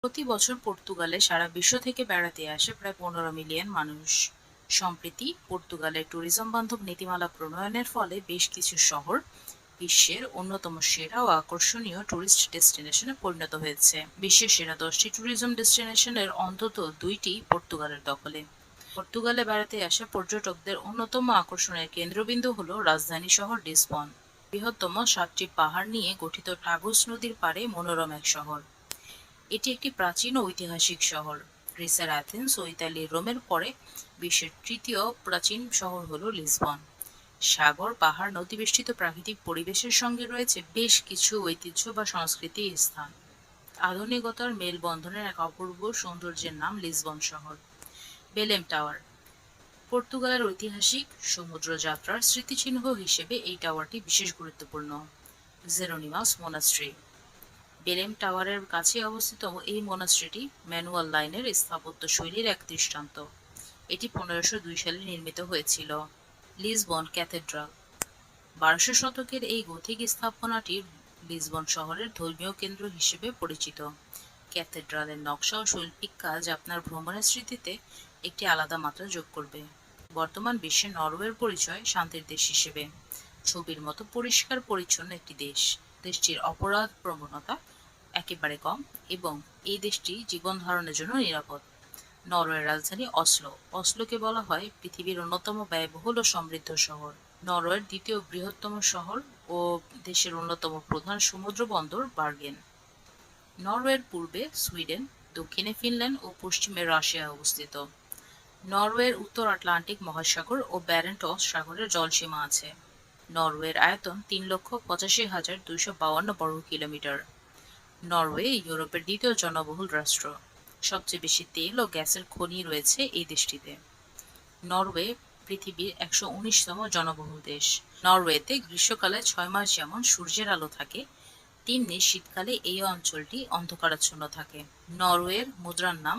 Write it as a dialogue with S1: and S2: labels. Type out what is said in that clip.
S1: প্রতি বছর পর্তুগালে সারা বিশ্ব থেকে বেড়াতে আসে প্রায় 15 মিলিয়ন মানুষ। সম্প্রতি পর্তুগালের ট্যুরিজম বান্ধব নীতিমালা প্রণয়নের ফলে বেশ কিছু শহর বিশ্বের অন্যতম সেরা ও আকর্ষণীয় ট্যুরিস্ট ডেস্টিনেশনে পরিণত হয়েছে। বিশ্বের সেরা 10টি ট্যুরিজম ডেস্টিনেশনের অন্তত 2টি পর্তুগালের দখলে। পর্তুগালে বেড়াতে আসা পর্যটকদের অন্যতম আকর্ষণের কেন্দ্রবিন্দু হল রাজধানী শহর লিসবন। বৃহত্তম 7টি পাহাড় নিয়ে গঠিত টাগুস নদীর পাড়ে মনোরম এক শহর। এটি একটি প্রাচীন ও ঐতিহাসিক শহর। গ্রিসের অ্যাথেন্স ও ইতালির রোমের পরে বিশ্বের তৃতীয় প্রাচীন শহর হল লিসবন। সাগর, পাহাড়, নদীবেষ্টিত প্রাকৃতিক পরিবেশের সঙ্গে রয়েছে বেশ কিছু ঐতিহ্য বা সংস্কৃতির স্থান। আধুনিকতার মেলবন্ধনের এক অপূর্ব সৌন্দর্যের নাম লিসবন শহর। বেলেম টাওয়ার পর্তুগালের ঐতিহাসিক সমুদ্র যাত্রার স্মৃতিচিহ্ন হিসেবে এই টাওয়ারটি বিশেষ গুরুত্বপূর্ণ। জেরোনিমাস মোনাস্ট্রি বেলেম টাওয়ারের কাছে অবস্থিত এই মনাস্ট্রিটি ম্যানুয়াল লাইনের স্থাপত্য শৈলীর এক দৃষ্টান্ত। এটি 1502 সালে নির্মিত হয়েছিল। লিসবন ক্যাথেড্রাল 1200 শতকের এই গথিক স্থাপনাটি লিসবন শহরের ধর্মীয় কেন্দ্র হিসেবে পরিচিত। ক্যাথেড্রালের নকশা ও শৈল্পিক কাজ আপনার ভ্রমণের স্মৃতিতে একটি আলাদা মাত্রা যোগ করবে। বর্তমান বিশ্বে নরওয়ের পরিচয় শান্তির দেশ হিসেবে। ছবির মতো পরিষ্কার পরিচ্ছন্ন একটি দেশ। দেশটির অপরাধ প্রবণতা একেবারে কম এবং এই দেশটি জীবন ধারণের জন্য নিরাপদ। নরওয়ের রাজধানী অসলো। অসলোকে বলা হয় পৃথিবীর অন্যতম ব্যয়বহুল ও সমৃদ্ধ শহর। নরওয়ের দ্বিতীয় বৃহত্তম শহর ও দেশের অন্যতম প্রধান সমুদ্র বন্দর বার্গেন। নরওয়ের পূর্বে সুইডেন, দক্ষিণে ফিনল্যান্ড ও পশ্চিমে রাশিয়া অবস্থিত। নরওয়ের উত্তর আটলান্টিক মহাসাগর ও ব্যারেন্টস সাগরের জলসীমা আছে। নরওয়ের আয়তন 3,85,252 বর্গ কিলোমিটার। নরওয়ে ইউরোপের দ্বিতীয় জনবহুল রাষ্ট্র। সবচেয়ে বেশি তেল ও গ্যাসের খনি রয়েছে এই দেশটিতে। নরওয়ে পৃথিবীর 119তম জনবহুল দেশ। নরওয়েতে গ্রীষ্মকালে 6 মাস যেমন সূর্যের আলো থাকে, তেমনি শীতকালে এই অঞ্চলটি অন্ধকারাচ্ছন্ন থাকে। নরওয়ের মুদ্রার নাম